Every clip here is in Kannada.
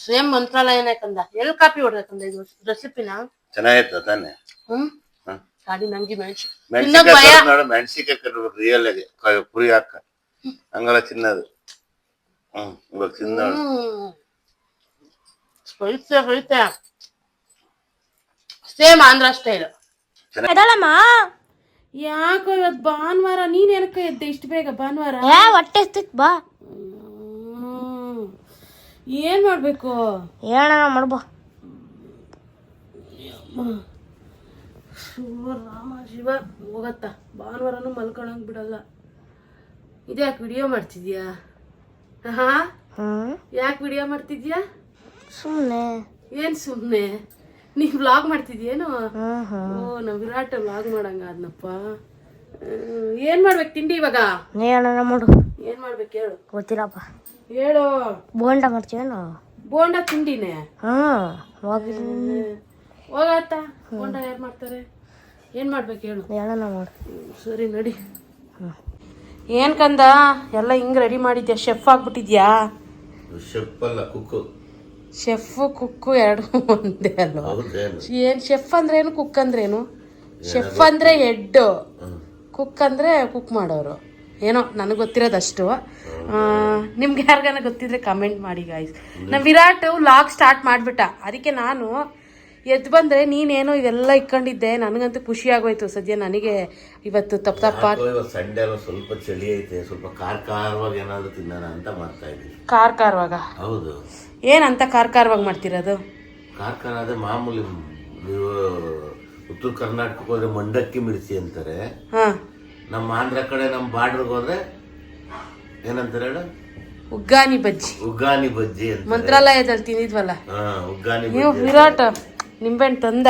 ಸೇಮ್ ಮಂತ್ರಾಲಯನೇ ಕಂದ. ಎಲ್ಲಿ ಕಾಪಿ ಹೊಡ್ಬೇಕಂದ ಇದು ರೆಸಿಪಿನ? ಚೆನ್ನಾಗಿತ್ತ ತಾನೆ? ಗಾಡಿ ನಂಗೆ ಮೆಣಸಿಕಾಯಿ ಕರ್ಬೇಕು ರಿಯಲ್ ಆಗಿ ಪುರಿ ಹಾಕ ಹಂಗಲ್ಲ ತಿನ್ನೋದು. ಇವಾಗ ತಿನ್ನ ಸೇಮ್ ಆಂಧ್ರ ಸ್ಟೈಲ್. ಯಾಕೋ ಇವತ್ತು ಭಾನುವಾರ ನೀನ್ ಏನಕ್ಕ ಎದ್ದೆ ಇಷ್ಟು ಬೇಗ? ಭಾನುವಾರ ಹೊಟ್ಟೆ ಬಾ. ಏನ್ ಮಾಡ್ಬೇಕು ಹೇಳ ಮಾಡ್ಬೋ. ರಾಮ ಶಿವ ಹೋಗತ್ತ. ಭಾನುವಾರನು ಮಲ್ಕೊಳಂಗ್ ಬಿಡಲ್ಲ. ಇದ್ಯಾಕೆ ವಿಡಿಯೋ ಮಾಡ್ತಿದ್ಯಾ? ಹಾ ಯಾಕೆ ವಿಡಿಯೋ ಮಾಡ್ತಿದ್ಯಾ? ಸುಮ್ಮನೆ. ಏನ್ ಸುಮ್ನೆ? ನೀ ವ್ಲಾಗ್ ಮಾಡ್ತಿದ್ಯೇನು? ಓ ನಾವ್ ವಿರಾಟ್ ವ್ಲಾಗ್ ಮಾಡಂಗ ಅದ್ನಪ್ಪ. ಏನ್ ಮಾಡ್ಬೇಕು ತಿಂಡಿ ಇವಾಗ? ಹೇಳ ಮಾಡು. ಏನ್ ಮಾಡ್ಬೇಕು ಹೇಳು? ಗೊತ್ತಿಲ್ಲಪ್ಪ. ಹೇಳು. ಬೋಂಡ ಮಾಡ್ತೀವೇನು? ಬೋಂಡ ತಿಂಡಿನೇ? ಹೋಗತ್ತ. ಬೋಂಡ ಯಾರು ಮಾಡ್ತಾರೆ? ಏನ್ ಮಾಡ್ಬೇಕು ಹೇಳು? ಹೇಳೋಣ ಮಾಡು. ಸರಿ ನಡಿ. ಏನ್ ಕಂದ ಎಲ್ಲ ಹಿಂಗ್ ರೆಡಿ ಮಾಡಿದ್ಯಾ? ಶೆಫ್ ಆಗ್ಬಿಟ್ಟಿದ್ಯಾ? ಶೆಫ್ ಅಲ್ಲ, ಕುಕ್ಕು. ಶೆಫ್ ಕುಕ್ಕು ಎರಡು ಒಂದೇ ಅಲ್ವಾ? ಏನ್ ಶೆಫ್ ಅಂದ್ರೆ ಏನು, ಕುಕ್ ಅಂದ್ರೇನು? ಶೆಫ್ ಅಂದ್ರೆ ಹೆಡ್, ಕುಕ್ ಅಂದ್ರೆ ಕುಕ್ ಮಾಡೋರು. ಏನೋ ನನಗೆ ಗೊತ್ತಿರೋದಷ್ಟು. ನಿಮ್ಗೆ ಯಾರಿಗಾನ ಗೊತ್ತಿದ್ರೆ ಕಮೆಂಟ್ ಮಾಡಿ ಗಾಯ್ಸ್. ನಮ್ಮ ವಿರಾಟ್ ವ್ಲಾಗ್ ಸ್ಟಾರ್ಟ್ ಮಾಡಿಬಿಟ್ಟ. ಅದಕ್ಕೆ ನಾನು ಎದ್ದು ಬಂದರೆ ನೀನೇನೋ ಇದೆಲ್ಲ ಇಟ್ಕೊಂಡಿದ್ದೆ. ನನಗಂತೂ ಖುಷಿ ಆಗೋಯ್ತು. ಸದ್ಯ ನನಗೆ ಇವತ್ತು ತಪ್ಪ ಸಂಡೆ ಅಲ್ಲ, ಸ್ವಲ್ಪ ಚಳಿ ಐತೆ, ಸ್ವಲ್ಪ ಖಾರವಾಗಿ ಏನಾದರೂ ತಿನ್ನೋಣ ಅಂತ ಮಾಡ್ತಾ ಇದ್ದೀವಿ. ಖಾರವಾಗ? ಹೌದು. ಏನಂತ ಖಾರವಾಗಿ ಮಾಡ್ತಿರೋದು? ಖಾರ ಅದೇ ಮಾಮೂಲಿ. ನೀವು ಉತ್ತರ ಕರ್ನಾಟಕಕ್ಕೆ ಹೋದ್ರೆ ಮಂಡಕ್ಕಿ ಮಿರ್ಚಿ ಅಂತಾರೆ. ನಮ್ಮ ಆಂಧ್ರ ಕಡೆ ನಮ್ಮ ಬಾರ್ಡರ್ಗೆ ಹೋದ್ರೆ ಏನಂತಾರೆ ಹೇಳು? ಉಗ್ಗಾನಿ ಬಜ್ಜಿ. ಉಗ್ಗಾನಿ ಬಜ್ಜಿ ಅಂತ ಮಂತ್ರಾಲಯದಲ್ಲಿ ತಿಂದಿದ್ವಲ್ಲ. ಉಗ್ಗಾನಿ. ನೀವು ವಿರಾಟ್ ನಿಂಬೆಹಣ್ಣು ತಂದ.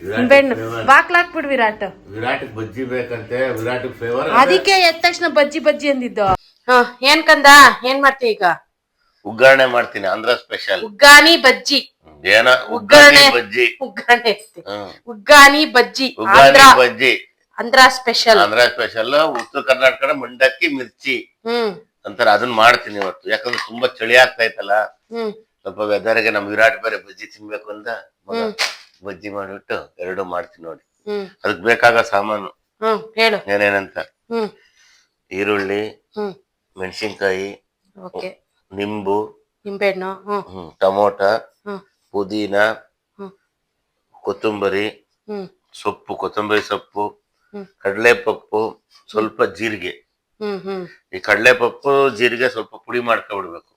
ನಿಂಬೆಹಣ್ಣು ಬಾಕ್ಲಾಕ್ಬಿಡ್ ವಿರಾಟ್. ವಿರಾಟ್ ಬಜ್ಜಿ ಬೇಕಂತೆ, ವಿರಾಟ್ ಫೇವರ್. ಅದಕ್ಕೆ ಎದ್ದ ತಕ್ಷಣ ಬಜ್ಜಿ ಬಜ್ಜಿ ಅಂದಿದ್ದು. ಏನ್ ಕಂದ ಏನ್ ಮಾಡ್ತೀವಿ ಈಗ? ಉಗ್ಗಾಣೆ ಮಾಡ್ತೀನಿ, ಆಂಧ್ರ ಸ್ಪೆಷಲ್ ಉಗ್ಗಾನಿ ಬಜ್ಜಿ. ಏನ ಉಗ್ಗಾನಿ ಬಜ್ಜಿ? ಉಗ್ಗಾನಿ ಬಜ್ಜಿ. ಉಗ್ಗಾನಿ ಬಜ್ಜಿ ಆಂಧ್ರ ಸ್ಪೆಷಲ್. ಆಂಧ್ರ ಸ್ಪೆಷಲ್. ಉತ್ತರ ಕರ್ನಾಟಕ ಮಂಡಕ್ಕಿ ಮಿರ್ಚಿ ಅಂತಾರೆ. ಅದನ್ನ ಮಾಡ್ತೀನಿ ಇವತ್ತು. ಯಾಕಂದ್ರೆ ತುಂಬಾ ಚಳಿ ಆಗ್ತಾ ಇತ್ತಲ್ಲ, ಸ್ವಲ್ಪ ವೆದರ್ಗೆ ನಮ್ ವಿರಾಟ್ ಬೇರೆ ಬಜ್ಜಿ ತಿನ್ಬೇಕು ಅಂತ ಬಜ್ಜಿ ಮಾಡಿಬಿಟ್ಟು ಎರಡು ಮಾಡ್ತೀನಿ ನೋಡಿ. ಅದಕ್ ಬೇಕಾಗ ಸಾಮಾನು ಹೇಳು ಏನೇನಂತ: ಈರುಳ್ಳಿ, ಮೆಣಸಿನ್ಕಾಯಿ, ನಿಂಬು, ನಿಂಬೆಹಣ್ಣು, ಟೊಮೊಟ, ಪುದೀನ, ಕೊತ್ತಂಬರಿ ಸೊಪ್ಪು, ಕೊತ್ತಂಬರಿ ಸೊಪ್ಪು, ಕಡಲೆಪಪ್ಪು, ಸ್ವಲ್ಪ ಜೀರಿಗೆ. ಈ ಕಡಲೆಪಪ್ಪು ಜೀರಿಗೆ ಸ್ವಲ್ಪ ಪುಡಿ ಮಾಡ್ಕೊಬಿಡ್ಬೇಕು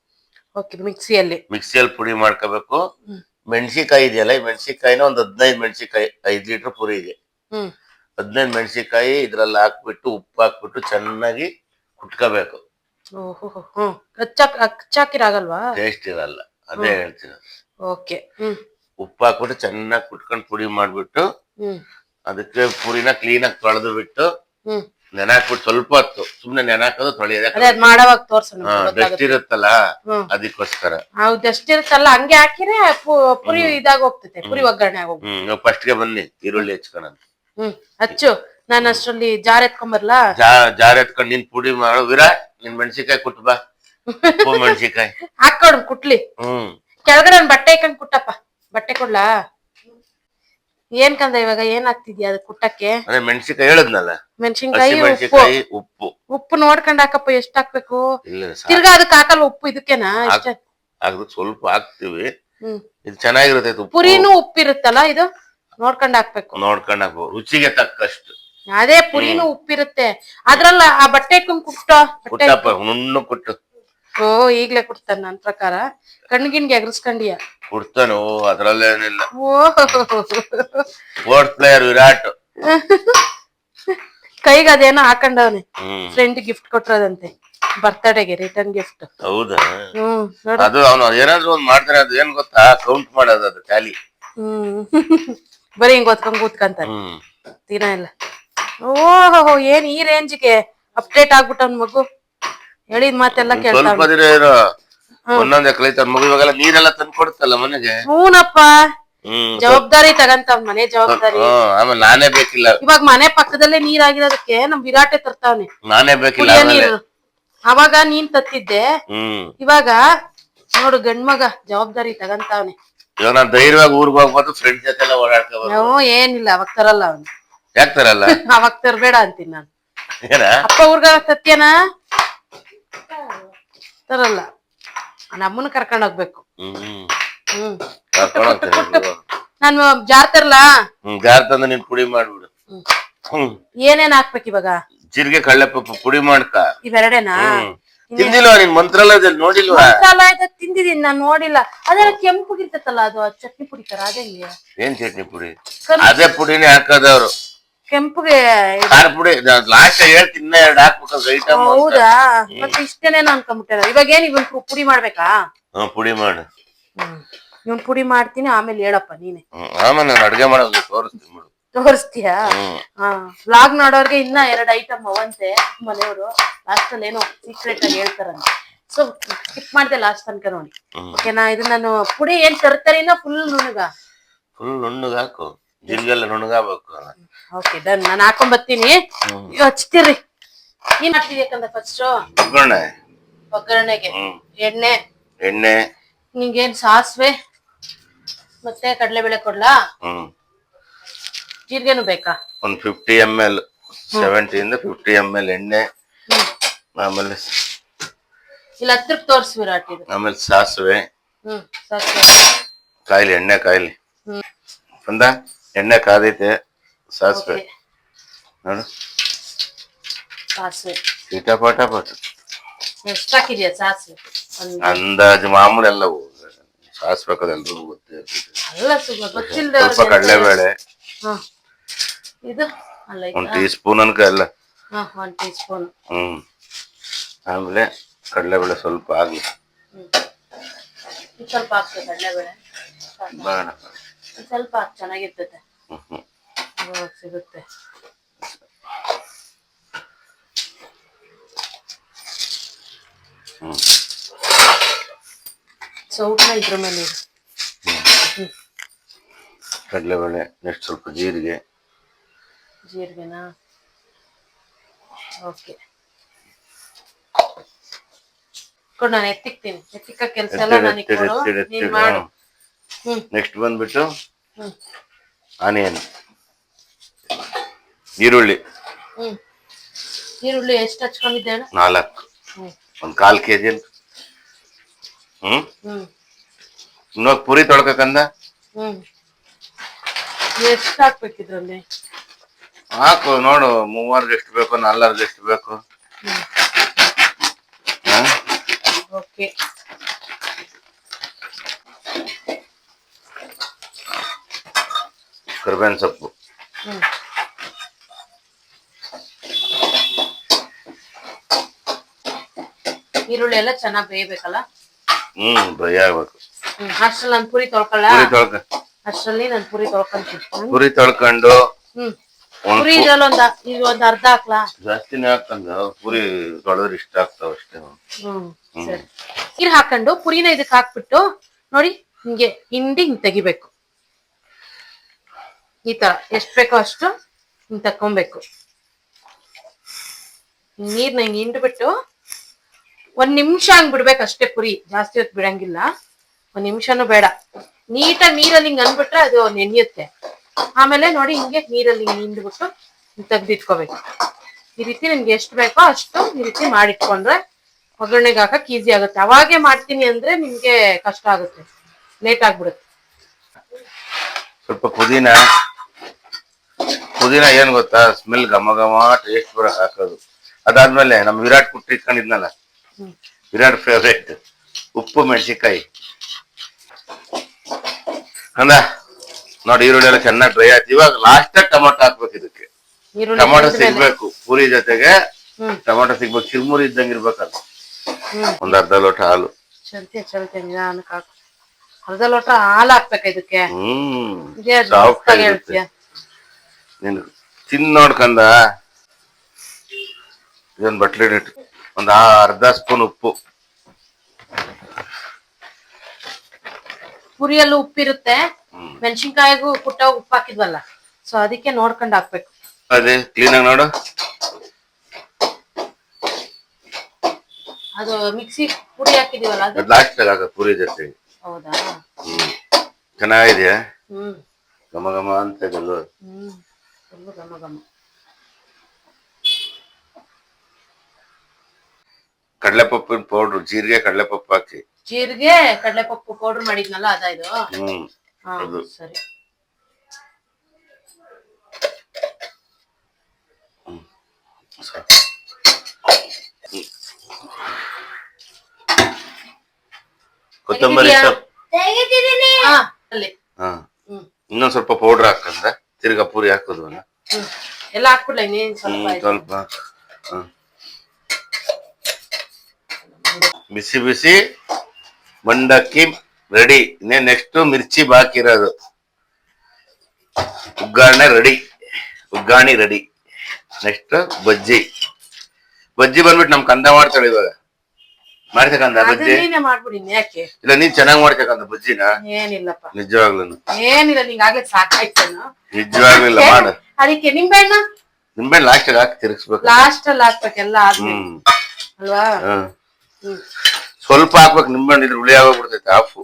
ಮಿಕ್ಸಿಯಲ್ಲಿ ಪುಡಿ ಮಾಡ್ಕೋಬೇಕು. ಮೆಣಸಿಕಾಯಿ ಇದೆಯಲ್ಲ, ಈ ಮೆಣಸಿಕಾಯಿನ ಒಂದ್ 15 ಮೆಣಸಿಕಾಯಿ, 5 ಲೀಟರ್ ಪುರಿಗೆ 15 ಮೆಣಸಿಕಾಯಿ ಇದ್ರಲ್ಲಿ ಹಾಕ್ಬಿಟ್ಟು ಉಪ್ಪು ಹಾಕ್ಬಿಟ್ಟು ಚೆನ್ನಾಗಿ ಕುಟ್ಕೋಬೇಕು. ಹಚ್ಚಾಕಿರಾಗಲ್ವಾ? ಟೇಸ್ಟ್ ಇರಲ್ಲ, ಅದೇ ಹೇಳ್ತೀನಿ. ಉಪ್ಪು ಹಾಕ್ಬಿಟ್ಟು ಚೆನ್ನಾಗಿ ಕುಟ್ಕೊಂಡು ಪುಡಿ ಮಾಡ್ಬಿಟ್ಟು ಅದಕ್ಕೆ ಪುರಿನ ಕ್ಲೀನ್ ಆಗಿ ತೊಳೆದು ಬಿಟ್ಟು ನೆನಾಕ್ಬಿಟ್ಟು ಸ್ವಲ್ಪ ಹೊತ್ತು ಸುಮ್ನೆ ನೆನಾಕೋದು, ತೊಳೆಯೋದೇ. ಡಸ್ಟ್ ಇರುತ್ತಲ್ಲ ಅದಕ್ಕೋಸ್ಕರ. ಡಸ್ಟ್ ಇರುತ್ತಲ್ಲ ಹಂಗೆ ಹಾಕಿದ್ರೆ ಪುರಿ ಇದಾಗ ಹೋಗ್ತೈತೆ, ಪುರಿ ಒಗ್ಗರಣೆ ಆಗೋಗ್ತದೆ. ಫಸ್ಟ್ಗೆ ಬನ್ನಿ ಈರುಳ್ಳಿ ಹೆಚ್ಕೊಳ. ಹಚ್ಚು, ನಾನು ಅಷ್ಟರಲ್ಲಿ ಜಾರ್ ಎತ್ಕೊಂಬರ್ಲಾ? ಜಾರ್ ಎತ್ಕೊಂಡು ನೀನ್ ಪುಡಿ ಮಾಡು. ವಿರಾಟ್ ನಿನ್ ಮೆಣಸಿಕಾಯಿ ಕುಟ್ ಬಾ. ಮೆಣಸಿಕಾಯಿ ಹಾಕೊಡು ಕುಟ್ಲಿ. ಕೆಳಗಡೆ ಒಂದ್ ಬಟ್ಟೆ ಇಟ್ಕೊಂಡ್ ಕುಟ್ಟಪ್ಪ. ಬಟ್ಟೆ ಕೊಡ್ಲಾ? ಏನ್ ಕಂದ ಇವಾಗ ಏನ್ ಹಾಕ್ತಿದ್ಯಾ ಅದ್ ಕುಟ್ಟಕ್ಕೆ? ಮೆಣಸಿಕಾಯಿ ಹೇಳದ್ನಲ್ಲ, ಮೆಣಸಿನ್ಕಾಯಿ, ಉಪ್ಪು ನೋಡ್ಕೊಂಡ್ ಹಾಕಪ್ಪ. ಎಷ್ಟ್ ಹಾಕ್ಬೇಕು? ತಿರ್ಗಾ ಅದಕ್ಕೆ ಹಾಕಲ್ವ ಉಪ್ಪು? ಇದಕ್ಕೆನಾ ಸ್ವಲ್ಪ ಹಾಕ್ತಿವಿ. ಇದು ಚೆನ್ನಾಗಿರುತ್ತೆ. ಪುರಿನೂ ಉಪ್ಪಿರುತ್ತಲ್ಲ, ಇದು ನೋಡ್ಕೊಂಡ್ ಹಾಕ್ಬೇಕು. ರುಚಿಗೆ ತಕ್ಕಷ್ಟು. ಅದೇ ಪುರಿನೂ ಉಪ್ಪಿರುತ್ತೆ ಅದ್ರಲ್ಲ. ಆ ಬಟ್ಟೆ ಇಟ್ಕೊಂಡ್ ನುಣ್ಣು ಕುಟ್ಟು. ಓ ಈಗ್ಲೇ ಕುಡ್ತಾನ ನನ್ ಪ್ರಕಾರ. ಕಣ್ಗಿನ್ಗೆ ಎಗರ್ಸ್ಕೊಂಡಿಯ ಕುಡ್ತಾನು, ಅದ್ರಲ್ಲೇನಿಲ್ಲ. Sports player Virat. ಕೈಗೆ ಅದೇನೋ ಹಾಕೊಂಡವನೆ, ಫ್ರೆಂಡ್ ಗಿಫ್ಟ್ ಕೊಟ್ರದಂತೆ ಬರ್ತ್ಡೇಗೆ, ರಿಟರ್ನ್ ಗಿಫ್ಟ್. ಹೌದಾ? ಅದು ಅವನು ಏನಾದ್ರು ಒಂದ್ ಮಾಡ್ತಾನೆ. ಅದು ಏನ್ ಗೊತ್ತಾ, ಕೌಂಟ್ ಮಾಡೋದು, ಅದು ಟ್ಯಾಲಿ. ಬರೀ ಹಿಂಗ್ ಓದ್ಕೊಂಡ್ ಕೂತ್ಕಂತಾರೆ ದಿನ ಎಲ್ಲ. ಓಹೋ, ಏನ್ ಈ ರೇಂಜ್ಗೆ ಅಪ್ಡೇಟ್ ಆಗ್ಬಿಟ್ಟವನ್ ಮಗು. ಹೇಳಿದ ಮಾತೆಲ್ಲ ಕೇಳ್ತಾವ. ಒಂದೊಂದೇ ಕಲಿತಾರ ಮಗು. ಇವಾಗೆಲ್ಲ ನೀರೆಲ್ಲ ತಂದು ಕೊಡುತ್ತಲ್ಲ ಮನೆಗೆ. ಹೂನಪ್ಪ, ಜವಾಬ್ದಾರಿ ತಗಂತಾವ್, ಮನೆ ಜವಾಬ್ದಾರಿ. ಆಮೇಲೆ ನಾನೇ ಬೇಕಿಲ್ಲ. ಇವಾಗ ಮನೆ ಪಕ್ಕದಲ್ಲೇ ನೀರಾಗಿರೋದಕ್ಕೆ ನಮ್ ವಿರಾಟೆ ತರ್ತಾವನೆ. ನಾನೇ ಬೇಕಿಲ್ಲ. ಅವಾಗ ನೀನ್ ತತ್ತಿದ್ದೆ, ಇವಾಗ ನೋಡು ಗಂಡ್ಮಗ ಜವಾಬ್ದಾರಿ ತಗಂತಾವನೆ. ಇವಾಗ ನಾನ್ ಧೈರ್ಯವಾಗಿ ಊರ್ಗ್ ಹೋಗ್ಬೋದು, ಫ್ರೆಂಡ್ ಜೊತೆ ಎಲ್ಲ ಓಡಾಡ್ಕೋಬೋದು. ನಾವು ಏನಿಲ್ಲ ಅವಾಗ ತರಲ್ಲ ಅವನು. ಯಾಕೆ ತರಲ್ಲ? ಅವಾಗ ತರಬೇಡ ಅಂತೀನಿ ನಾನು. ಏನ ಅಪ್ಪ ಊರ್ಗ ಸತ್ಯನ ತರಲ್ಲ, ನಮ್ಮನ್ನ ಕರ್ಕೊಂಡ್ ಹೋಗ್ಬೇಕು. ಕರ್ಕೊಂಡ್ ಹೋಗ್ತೀನಿ. ನಾನು ಜಾರ್ ತರಲ್ಲ. ಜಾರ್ ತಂದು ನೀನ್ ಪುಡಿ ಮಾಡ್ಬಿಡು. ಏನೇನ್ ಹಾಕ್ಬೇಕು ಇವಾಗ? ಜೀರಿಗೆ ಕಳ್ಳೆಪಪ್ಪು ಪುಡಿ ಮಾಡ್ಕ. ಇವೆರಡೇನಾ? ತಿಂದಿಲ್ವಾ ನೀನ್ ಮಂತ್ರಾಲಯದಲ್ಲಿ? ನೋಡಿಲ್ವಾ? ಮಂತ್ರಾಲಯದ ತಿಂದಿದೀನಿ ನಾನ್, ನೋಡಿಲ್ಲ. ಅದೆಲ್ಲ ಕೆಂಪುಗಿರ್ತೈತಲ್ಲ, ಅದು ಚಟ್ನಿ ಪುಡಿ ತರ ಅದೇ. ಏನ್ ಚಟ್ನಿ ಪುಡಿ? ಅದೇ ಪುಡಿನೇ ಹಾಕೋದವ್ರು. ಕೆಂಪುಗೆ ಖಾರ ಪುಡಿ ಲಾಸ್ಟ್ ಹೇಳ್ತೀನಿ, ಇನ್ನ 2 ಹಾಕ್ಬೇಕು ಐಟಮ್. ಹೌದಾ? ಮತ್ತೆ ಇಷ್ಟೇನೇನು ಅನ್ಕೊಂಬಿಟ್ಟಾರ. ಇವಾಗ ಏನ್ ಇವನ್ ಪುಡಿ ಮಾಡ್ಬೇಕಾ? ಪುಡಿ ಮಾಡು. ಇವನ್ ಪುಡಿ ಮಾಡ್ತೀನಿ, ಆಮೇಲೆ ಹೇಳಪ್ಪ ನೀನೆ. ಆಮೇಲೆ ನಾನು ಅಡ್ಗೆ ಮಾಡೋದು ತೋರಿಸ್ತೀನಿ ಬಿಡು. ತೋರಿಸ್ತೀಯಾ? ವ್ಲಾಗ್ ನೋಡೋರ್ಗೆ ಇನ್ನ 2 ಐಟಮ್ ಅವಂತೆ ಮನೆಯವರು. ಲಾಸ್ಟ್ ಅಲ್ಲಿ ಏನೋ ಸೀಕ್ರೆಟ್ ಆಗಿ ಹೇಳ್ತಾರಂತೆ, ಸೊ ಸ್ಕಿಪ್ ಮಾಡ್ದೆ ಲಾಸ್ಟ್ ತನಕ ನೋಡಿ. ಓಕೆನಾ? ಇದು ನಾನು ಪುಡಿ ಏನ್ ತರ್ತಾರಿನ ಫುಲ್ ನುಣ್ಣಗ? ಫುಲ್ ನುಣ್ಣಗ ಹಾಕು, ಜೀರಿಗೆಲ್ಲ ನುಣ್ಣಗಾಗಬೇಕು. ಓಕೆ ಡನ್, ನಾನು ಹಾಕೊಂಡ್ ಬರ್ತೀನಿ. ಹಚ್ತಿರ್ರಿ. ಏನ್ ಮಾಡ್ತಿದ್ಯಕಂದ ಫಸ್ಟ್? ಒಗ್ಗರಣೆಗೆ ಎಣ್ಣೆ. ನಿಂಗೇನ್ ಸಾಸಿವೆ ಮತ್ತೆ ಕಡಲೆಬೇಳೆ ಕೊಡ್ಲಾ? ಜೀರಿಗೆನು ಬೇಕಾ? ಒಂದು 50 ml, 70 ಇಂದ 50 ml ಎಣ್ಣೆ. ಆಮೇಲೆ ಇಲ್ಲ ಹತ್ರಕ್ ತೋರ್ಸ್ ವಿರಾಟ್ ಇದು. ಆಮೇಲೆ ಸಾಸಿವೆ. ಸಾಸಿವೆ ಕಾಯ್ಲಿ, ಎಣ್ಣೆ ಕಾಯ್ಲಿ. ಬಂದ ಎಣ್ಣೆ ಕಾದೈತೆ. ಸಾಸಿವೆ ನೋಡು, ಸಾಸಿವೆ ಪಟ ಎಷ್ಟು ಹಾಕಿದ್ಯಾ ಸಾಸಿವೆ? ಅಂದಾಜು ಮಾಮೂಲಿ ಎಲ್ಲವು ಸಾಸಿವೆ ಹಾಕೋದೆಲ್ರಿಗೂ ಗೊತ್ತೇ ಇರ್ತದೆ. ಅಲ್ಲ ಗೊತ್ತಿಲ್ಲದೆ ಸ್ವಲ್ಪ ಕಡಲೆಬೇಳೆ ಇದು ಅಲ್ಲ 1 ಟೀ ಸ್ಪೂನ್ ಅನ್ಕ ಎಲ್ಲ. 1 ಟೀ ಸ್ಪೂನ್. ಆಮೇಲೆ ಕಡಲೆಬೇಳೆ ಸ್ವಲ್ಪ ಆಗ್ಲಿ. ಸ್ವಲ್ಪ ಹಾಕ್ತದೆ ಕಡಲೆಬೇಳೆ, ಸ್ವಲ್ಪ ಹಾಕಿ ಚೆನ್ನಾಗಿರ್ತದೆ, ಸಿಗುತ್ತೆ. ಸೌಟ್ನ ಇದ್ರ ಮೇಲೆ ಕಡಲೆಬೇಳೆ. ನೆಕ್ಸ್ಟ್ ಸ್ವಲ್ಪ ಜೀರಿಗೆನಾ? ಓಕೆ, ಕೊಡು, ನಾನು ಎತ್ತಿಕ್ತೀನಿ. ಎತ್ತಿಕ್ಕ ಕೆಲಸ ಎಲ್ಲ ನನಗೆ ಕೊಡು, ನೀನ್ ಮಾಡು. ನೆಕ್ಸ್ಟ್ ಬಂದ್ಬಿಟ್ಟು ಆನಿಯನ್, ಈರುಳ್ಳಿ. ಈರುಳ್ಳಿ ಎಷ್ಟು ಹಚ್ಕೊಂಡಿದ್ದೆ? 4, 1/4 kg. ಇನ್ನೊಂದು ಪುರಿ ತೊಳ್ಕಂದ. ಎಷ್ಟು ಹಾಕ್ಬೇಕಿದ್ರಲ್ಲಿ? ಹಾಕು ನೋಡು, 3 ಎಷ್ಟು ಬೇಕು, 4 ಎಷ್ಟು ಬೇಕು. ಓಕೆ, ಕರಿಬೇವಿನ ಸೊಪ್ಪು. ಈರುಳ್ಳಿ ಎಲ್ಲ ಚೆನ್ನಾಗಿ ಬೇಯಬೇಕಲ್ಲ? ಭಯ ಆಗ್ಬೇಕು. ಅಷ್ಟ್ರಲ್ಲಿ ನಾನು ಪುರಿ ತೊಳ್ಕೊಳ್ಳ? ಅಷ್ಟ್ರಲ್ಲಿ ನಾನು ಪುರಿ ತೊಳ್ಕೊಂತೀನಿ. ಪುರಿ ತೊಳ್ಕೊಂಡು ಪುರಿ ಇದ್ರಲ್ಲಿ ಒಂದ್ ಅರ್ಧ ಹಾಕ್ಲಾ? ಜಾಸ್ತಿನೇ ಹಾಕಂದ, ಪುರಿ ತೊಳೆದ್ರೆ ಇಷ್ಟ ಆಗ್ತಾವ ಅಷ್ಟೇ. ಸರಿ, ನೀರ್ ಹಾಕೊಂಡು ಪುರಿನ ಇದಕ್ ಹಾಕ್ಬಿಟ್ಟು ನೋಡಿ, ಹಿಂಗೆ ಹಿಂಡಿ ಹಿಂಗ್ ತೆಗಿಬೇಕು. ಈ ತರ ಎಷ್ಟ್ ಬೇಕೋ ಅಷ್ಟು ಹಿಂಗ್ ತಕ್ಕೊಬೇಕು. ನೀರ್ನ ಹಿಂಗ್ ಹಿಂಡ್ಬಿಟ್ಟು 1 ನಿಮಿಷ ಹಂಗ್ ಬಿಡ್ಬೇಕು ಅಷ್ಟೇ. ಪುರಿ ಜಾಸ್ತಿ ಹೊತ್ತು ಬಿಡಂಗಿಲ್ಲ, 1 ನಿಮಿಷನೂ ಬೇಡ. ನೀಟಾಗಿ ನೀರಲ್ಲಿ ಹಿಂಗ್ ಅಂದ್ಬಿಟ್ರೆ ಅದು ನೆನೆಯುತ್ತೆ. ಆಮೇಲೆ ನೋಡಿ ಹಿಂಗೆ ನೀರಲ್ಲಿ ಹಿಂಗ್ ಹಿಂಡ್ಬಿಟ್ಟು ತೆಗ್ದಿಟ್ಕೋಬೇಕು. ಈ ರೀತಿ ನಿಮ್ಗೆ ಎಷ್ಟು ಬೇಕೋ ಅಷ್ಟು ಈ ರೀತಿ ಮಾಡಿಟ್ಕೊಂಡ್ರೆ ಒಗ್ಗರಣೆಗೆ ಹಾಕಕ್ ಈಸಿ ಆಗುತ್ತೆ. ಅವಾಗೆ ಮಾಡ್ತೀನಿ ಅಂದ್ರೆ ನಿಮ್ಗೆ ಕಷ್ಟ ಆಗುತ್ತೆ, ಲೇಟ್ ಆಗ್ಬಿಡುತ್ತೆ. ಸ್ವಲ್ಪ ಪುದೀನ ಏನ್ ಗೊತ್ತಾ, ಸ್ಮೆಲ್ ಘಮ ಟೇಸ್ಟ್ ಬರಕ್ ಹಾಕೋದು. ಅದಾದ್ಮೇಲೆ ನಮ್ ವಿರಾಟ್ ಪುಟ್ಟಿ ಇಟ್ಕೊಂಡಿದ್ನಲ್ಲ, ವಿರಾಟ್ ಫೇವ್ರೇಟ್ ಉಪ್ಪು ಮೆಣಸಿನ್ಕಾಯಿ ಅಂದ ನೋಡಿ. ಈರುಳ್ಳಿ ಎಲ್ಲ ಚೆನ್ನಾಗಿ ಡ್ರೈ ಆಯ್ತು. ಇವಾಗ ಲಾಸ್ಟ್ ಟೊಮೊಟೊ ಹಾಕ್ಬೇಕು. ಇದಕ್ಕೆ ಟೊಮೊಟೊ ಸಿಗ್ಬೇಕು, ಪೂರಿ ಜೊತೆಗೆ ಟೊಮೊಟೊ ಸಿಗ್ಬೇಕು. ಚಿರ್ಮುರಿ ಇದ್ದಂಗೆ ಇರ್ಬೇಕಲ್ಲ. 1 ಅರ್ಧ ಲೋಟ ಹಾಲು. ಅರ್ಧ ಲೋಟ ಹಾಲು ಹಾಕ್ಬೇಕ ಇದಕ್ಕೆ? ನೀನು ತಿಂದ್ ನೋಡ್ಕಂದ. ಇದೊಂದು ಬಟ್ಲಿಟ್ಟು 1 ಅರ್ಧ ಸ್ಪೂನ್ ಉಪ್ಪು. ಪುರಿಯಲ್ಲೂ ಉಪ್ಪಿರುತ್ತೆ, ಮೆಣಸಿನ್ಕಾಯಿಗೂ ಪುಟ್ಟಾಗ ಉಪ್ಪು ಹಾಕಿದ್ವಲ್ಲ, ಸೊ ಅದಕ್ಕೆ ನೋಡ್ಕೊಂಡ್ ಹಾಕ್ಬೇಕು. ಅದೇ ಕ್ಲೀನ್ ಆಗಿ ನೋಡು. ಅದು ಮಿಕ್ಸಿ ಪುಡಿ ಹಾಕಿದೀವಲ್ಲ ಅದು ಲಾಸ್ಟ್ ಆಗ ಪೂರಿ ಜೊತೆ. ಹೌದಾ? ಚೆನ್ನಾಗಿದೆಯಾ? ಹ್ಮ್ ಘಮ ಘಮ ಅಂತ ಇದೆಲ್ಲ. ಫುಲ್ಲು ಘಮ ಘಮ. ಕಡಲೆಪಪ್ಪಿನ ಪೌಡ್ರು, ಜೀರಿಗೆ ಕಡಲೆಪಪ್ಪು ಹಾಕಿ. ಜೀರಿಗೆ ಕಡಲೆಪಪ್ಪು ಪೌಡರ್ ಮಾಡಿದ್ನಲ್ಲ ಅದ ಇದು? ಹಾ ಅದು ಸರಿ. ಕೊತ್ತಂಬರಿ ಸೊಪ್ಪು. ಹಾ ಅಲ್ಲಿ. ಹಾ ಇನ್ನೊಂದ್ ಸ್ವಲ್ಪ ಪೌಡರ್ ಹಾಕಂದ್ರೆ ತಿರ್ಗಾ ಪೂರಿ ಹಾಕೋದು. ಎಲ್ಲ ಹಾಕ್ಬಿಡ್ಲ ಇನ್ನೇನ್ ಸ್ವಲ್ಪ ಬಿಸಿ ಬಿಸಿ ಮಂಡಕ್ಕಿ ರೆಡಿ. ಇನ್ನೇ ನೆಕ್ಸ್ಟ್ ಮಿರ್ಚಿ ಬಾಕಿ ಇರೋದು. ಉಗ್ಗಾಣಿ ರೆಡಿ. ನೆಕ್ಸ್ಟ್ ಬಜ್ಜಿ ಬಂದ್ಬಿಟ್ಟು ನಮ್ ಕಂದ ಮಾಡ್ತಾಳೆ ಇವಾಗ. ಮಾಡ್ತಕ್ಕಂತ ಬಜ್ಜಿ ಮಾಡ್ಬಿಡಿ ಯಾಕೆ? ಇಲ್ಲ ನೀನ್ ಚೆನ್ನಾಗ್ ಮಾಡ್ತಕ್ಕಂತ ಬಜ್ಜಿನ. ಏನಿಲ್ಲಪ್ಪ ನಿಜವಾಗ್ಲೂ ಏನಿಲ್ಲ, ನಿಂಗೆ ಆಗ್ಲೇ ಸಾಕಾಯ್ತೇನು? ನಿಜವಾಗ್ಲಿಲ್ಲ ಮಾಡು. ಅದಕ್ಕೆ ನಿಂಬೆಹಣ್ಣು ಲಾಸ್ಟ್ ಹಾಕಿ ತಿರ್ಗಿಸ್ಬೇಕು. ಲಾಸ್ಟ್ ಅಲ್ಲಿ ಹಾಕ್ಬೇಕೆಲ್ಲ ಆದ್ಮೇಲೆ ಅಲ್ವಾ? ಸ್ವಲ್ಪ ಹಾಕ್ಬೇಕು ನಿಂಬೆಹಣ್ಣು, ಇದ್ರೆ ಹುಳಿ ಆಗೋಗ್ಬಿಡ್ತೈತೆ ಹಾಫು.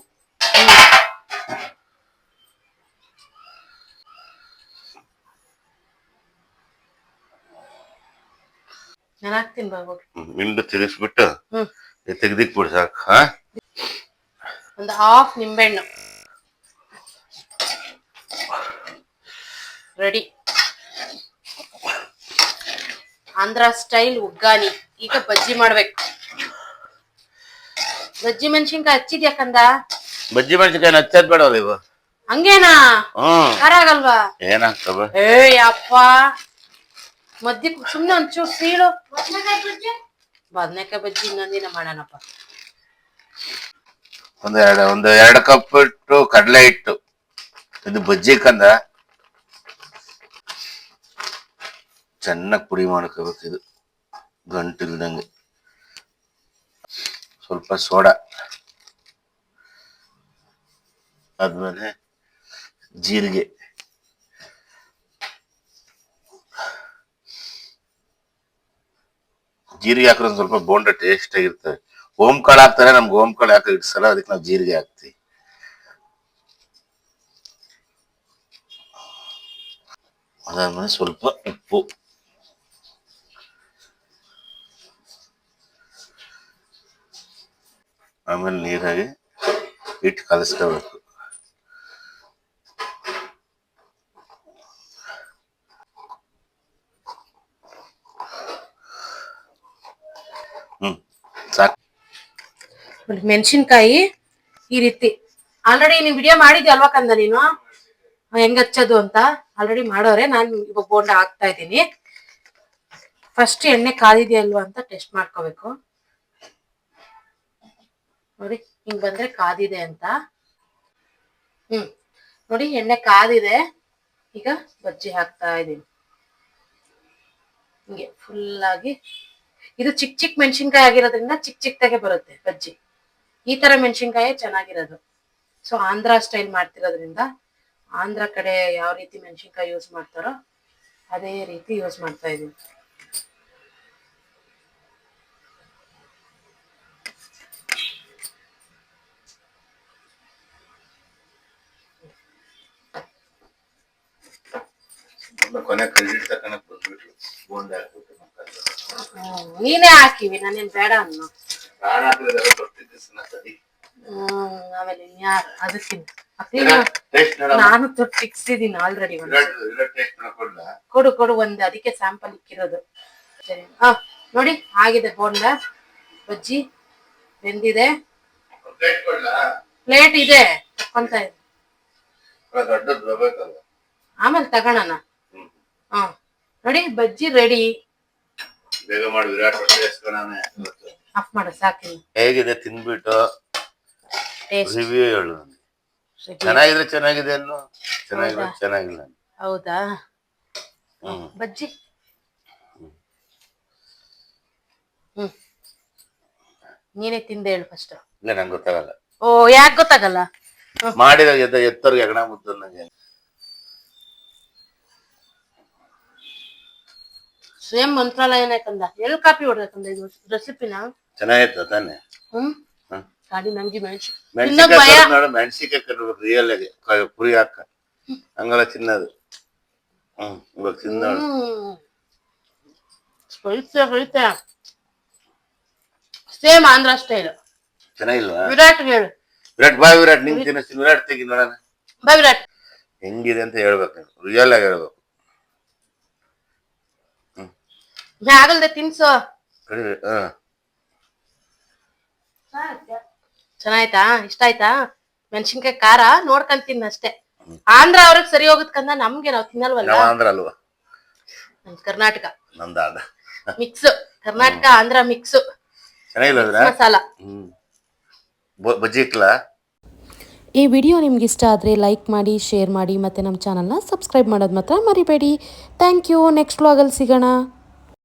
ನಾನು ಹಾಕ್ತೀನಿ ಬಾಗ್ಬಿಟ್ಟು. ಹಿಂಡು ತಿರುಗಿಸ್ಬಿಟ್ಟು ತೆಗ್ದಿಕ್ಬಿಡು ಸಾಕು. ಒಂದು ಹಾಫ್ ನಿಂಬೆಹಣ್ಣು ರೆಡಿ. ಆಂಧ್ರ ಸ್ಟೈಲ್ ಉಗ್ಗಾನಿ. ಈಗ ಬಜ್ಜಿ ಮಾಡ್ಬೇಕು. ಬಜ್ಜಿ ಮೆಣಸಿನ್ಕಾಯಿ ಹಚ್ಚಿದ್ಯಾ ಕಂದ? ಬಜ್ಜಿ ಮೆಣಸಿನ್ಕಾಯಿ ಹಚ್ಚದ್ ಬೇಡ ಇವ. ಹಂಗೇನಾ? ಖಾರ ಆಗಲ್ವಾ? ಏನಾಗ್ತವ? ಅಪ್ಪ ಮದ್ದಿ ಸುಮ್ನೆ ಒಂಚೂರು ಸೀಳು. ಬದ್ನೆಕಾಯಿ ಬಜ್ಜಿ ಇನ್ನೊಂದಿನ ಮಾಡೋಣಪ್ಪ. ಒಂದ್ 2 ಕಪ್ ಇಟ್ಟು ಕಡಲೆ ಹಿಟ್ಟು. ಇದು ಬಜ್ಜಿ ಕಂದ ಚೆನ್ನಾಗಿ ಪುಡಿ ಮಾಡ್ಕೋಬೇಕು. ಇದು ಗಂಟಿಲ್ದಂಗೆ. ಸ್ವಲ್ಪ ಸೋಡಾ, ಆದ್ಮೇಲೆ ಜೀರಿಗೆ, ಹಾಕಿದ್ರೆ ಸ್ವಲ್ಪ ಬೋಂಡ ಟೇಸ್ಟ್ ಆಗಿರ್ತವೆ. ಓಂಕಾಳು ಹಾಕ್ತಾರೆ, ನಮ್ಗೆ ಓಂಕಾಳು ಹಾಕಿ ಇಡ್ಸಲ್ಲ, ಅದಕ್ಕೆ ನಾವು ಜೀರಿಗೆ ಹಾಕ್ತಿವಿ. ಅದಾದ್ಮೇಲೆ ಸ್ವಲ್ಪ ಉಪ್ಪು, ಆಮೇಲೆ ನೀರಾಗಿ ಹಿಟ್ಟು ಕಲಸ್ಕೋಬೇಕು. ಸಾಕು. ಮೆಣಸಿನ್ಕಾಯಿ ಈ ರೀತಿ ಆಲ್ರೆಡಿ ನೀವು ವಿಡಿಯೋ ಮಾಡಿದ್ಯ ಅಲ್ವಾ ಕಂದ ನೀನು? ಹೆಂಗ್ ಹಚ್ಚೋದು ಅಂತ ಆಲ್ರೆಡಿ ಮಾಡೋರೆ. ನಾನು ಇವಾಗ ಬೋಂಡ ಹಾಕ್ತಾ ಇದ್ದೀನಿ. ಫಸ್ಟ್ ಎಣ್ಣೆ ಕಾದಿದೆಯಾ ಅಲ್ವಾ ಅಂತ ಟೆಸ್ಟ್ ಮಾಡ್ಕೋಬೇಕು. ನೋಡಿ ಹಿಂಗ್ ಬಂದ್ರೆ ಕಾದಿದೆ ಅಂತ. ನೋಡಿ ಎಣ್ಣೆ ಕಾದಿದೆ. ಈಗ ಬಜ್ಜಿ ಹಾಕ್ತಾ ಇದೀನಿ ಹಿಂಗೆ ಫುಲ್ ಆಗಿ. ಇದು ಚಿಕ್ಕ ಮೆಣಸಿನ್ಕಾಯಿ ಆಗಿರೋದ್ರಿಂದ ಚಿಕ್ಕದಾಗೆ ಬರುತ್ತೆ ಬಜ್ಜಿ. ಈ ತರ ಮೆಣಸಿನ್ಕಾಯಿ ಚೆನ್ನಾಗಿರೋದು. ಸೊ ಆಂಧ್ರ ಸ್ಟೈಲ್ ಮಾಡ್ತಿರೋದ್ರಿಂದ ಆಂಧ್ರ ಕಡೆ ಯಾವ ರೀತಿ ಮೆಣಸಿನ್ಕಾಯಿ ಯೂಸ್ ಮಾಡ್ತಾರೋ ಅದೇ ರೀತಿ ಯೂಸ್ ಮಾಡ್ತಾ ಇದೀನಿ. ನೀನೇ ಹಾಕಿವಿ, ನಾನೇನ್ ಬೇಡ ಅನ್ನು. ಆಮೇಲೆ ಇನ್ಯಾರು ಅದಕ್ಕಿಂತ ನಾನು ತಿಕ್ಸಿದೀನಿ ಆಲ್ರೆಡಿ. ಕೊಡು ಒಂದು, ಅದಕ್ಕೆ ಸ್ಯಾಂಪಲ್ ಇಕ್ಕಿರೋದು. ಸರಿ ನೋಡಿ ಆಗಿದೆ ಬೋಂಡ ಬಜ್ಜಿ ಬೆಂದಿದೆ. ಪ್ಲೇಟ್ ಇದೆ ತಕೊಂತ ಇದೆ, ಆಮೇಲೆ ತಗೋಣ. ನೋಡಿ ಬಜ್ಜಿ ರೆಡಿ. ಬೇಗ ಮಾಡಿ, ವಿರಾಟ್ ಆಫ್ ಮಾಡು ಸಾಕಿಲ್ಲ. ಹೇಗಿದೆ ತಿನ್ಬಿಟ್ಟು ರಿವ್ಯೂ ಹೇಳು. ಚೆನ್ನಾಗಿದ್ರೆ ಚೆನ್ನಾಗಿದೆ ಅನ್ನು, ಚೆನ್ನಾಗಿದ್ರೆ ಚೆನ್ನಾಗಿಲ್ಲ. ಹೌದಾ? ಬಜ್ಜಿ ನೀನೇ ತಿಂದೆ ಹೇಳು ಫಸ್ಟ್. ಇಲ್ಲ ನಂಗೆ ಗೊತ್ತಾಗಲ್ಲ. ಓ ಯಾಕೆ ಗೊತ್ತಾಗಲ್ಲ? ಮಾಡಿದಾಗ ಎತ್ತರ್ಗೆ ಹೆಗಣ ಮುದ್ದು ನಂಗೆ. ಸೇಮ್ ಮಂತ್ರಾಲಯನೇ ಕಂದ. ಎಲ್ಲಿ ಕಾಪಿ ಹೊಡ್ಬೇಕಂದ ಇದು ರೆಸಿಪಿನ? ಚೆನ್ನಾಗಿತ್ತ ತಾನೆ ಹ್ಮ್ ಹ್ಮ್. ಗಾಡಿ ನಂಗೆ ಮೆಣಸು ಮೆಣಸಿಕಾಯಿ ನೋಡು ಮೆಣಸಿಕಾಯಿ ಕಟ್ಬೇಕು ರಿಯಲ್ ಆಗಿ ಪುರಿ ಹಾಕ ಹಂಗಲ್ಲ ತಿನ್ನೋದು ಇವಾಗ ತಿನ್ನೋಳು ಸ್ಪೈಸಿ ಸೇಮ್ ಆಂಧ್ರ ಸ್ಟೈಲ್. ಚೆನ್ನಾಗಿಲ್ವಾ ವಿರಾಟ್ ಹೇಳು. ವಿರಾಟ್ ಬಾ ವಿರಾಟ್ ನಿಂಗೆ ತಿನ್ನಿಸ್ತೀನಿ ವಿರಾಟ್ ತೆಗಿ ನೋಡೋಣ ಬಾ ವಿರಾಟ್. ಹೆಂಗಿದೆ ಅಂತ ಹೇಳ್ಬೇಕು ನೀನು ರಿಯಲ್ ಆಗಿ ಹೇಳ್ಬೇಕು ಆಗಲ್ದೆ ತಿನ್ಸು. ಚೆನ್ನಾಯ್ತಾ ಇಷ್ಟ ಆಯ್ತಾ ಮೆಣಸಿನ್ಕಾಯಿ ಖಾರ ನೋಡ್ಕೊಂಡ್ ತಿನ್ನ ಅಷ್ಟೇ. ಆಂಧ್ರ ಅವ್ರಿಗೆ ಸರಿ ಹೋಗುತ್ ಕಂದ ನಮ್ಗೆ ನಾವ್ ತಿನ್ನಲ್ವಲ್ಲ. ಆಂಧ್ರ ಅಲ್ವಾ ಕರ್ನಾಟಕ ನಂದಾದ ಮಿಕ್ಸ್ ಕರ್ನಾಟಕ ಆಂಧ್ರ ಮಿಕ್ಸ್ ಚೆನ್ನಾಗಿಲ್ಲ ಮಸಾಲ. ಬಜ್ಜಿ ಇಕ್ಲಾ. ಈ ವಿಡಿಯೋ ನಿಮ್ಗೆ ಇಷ್ಟ ಆದರೆ ಲೈಕ್ ಮಾಡಿ ಶೇರ್ ಮಾಡಿ ಮತ್ತು ನಮ್ಮ ಚಾನಲ್ನ ಸಬ್ಸ್ಕ್ರೈಬ್ ಮಾಡೋದು ಮಾತ್ರ ಮರಿಬೇಡಿ. Thank you. ನೆಕ್ಸ್ಟ್ ವ್ಲಾಗಲ್ಲಿ ಸಿಗೋಣ.